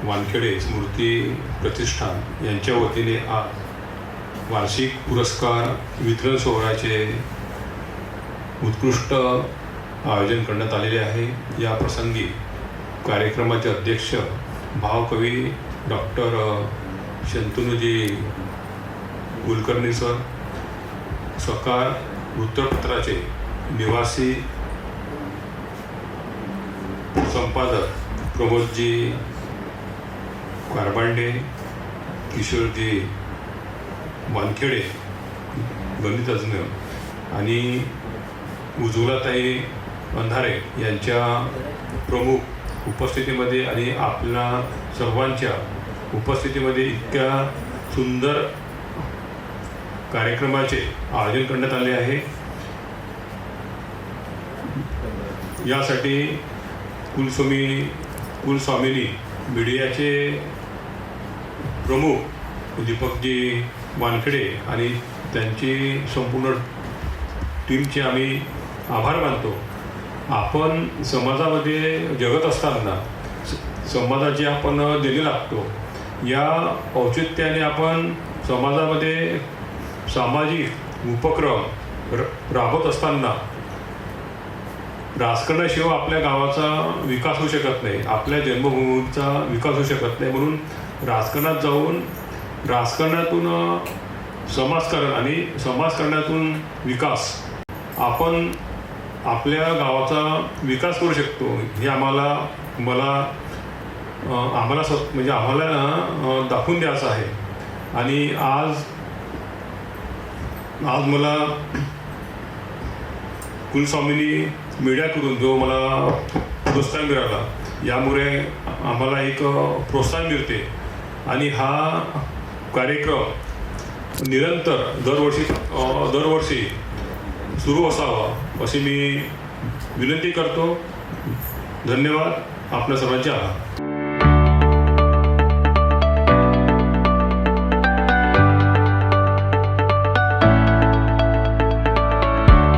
वानखेडे स्मृती प्रतिष्ठान यांच्या वतीने आज वार्षिक पुरस्कार वितरण सोहळ्याचे उत्कृष्ट आयोजन करण्यात आलेले आहे। या प्रसंगी कार्यक्रमाचे अध्यक्ष भावकवी डॉक्टर शंतनुजी कुलकर्णी सर, सकाळ वृत्तपत्राचे निवासी संपादक प्रमोदजी कारबांडे, किशोरजी वानखेडे गणितज्ञ आणि उज्ज्वलाताई अंधारे यांच्या प्रमुख उपस्थितीमध्ये आणि आपल्या सर्वांच्या उपस्थितीमध्ये इतक्या सुंदर कार्यक्रमाचे आयोजन करण्यात आले आहे। यासाठी कुलस्वामिनी मीडियाचे प्रमुख दीपकजी वानखेडे आणि त्यांची संपूर्ण टीमचे आम्ही आभार मानतो। आपण समाजामध्ये जगत असताना समाजाची आपण देणे लागतो। या औचित्याने आपण समाजामध्ये सामाजिक उपक्रम राबवत असताना राजकारणाशिवाय आपल्या गावाचा विकास होऊ शकत नाही, आपल्या जन्मभूमीचा विकास होऊ शकत नाही। म्हणून राजकारणात जाऊन राजकारणातून समाजकारण आणि समाजकारणातून विकास आपण आपल्या गावाचा विकास करू शकतो हे आम्हाला दाखवून द्यायचं आहे। आणि आज मला कुलस्वामिनी मीडियाकडून जो मला प्रोत्साहन मिळाला, यामुळे आम्हाला एक प्रोत्साहन मिळते आणि हा कार्यक्रम निरंतर दरवर्षी सुरू असावा अशी मी विनंती करतो। धन्यवाद। आपल्या सर्वांचे आभार।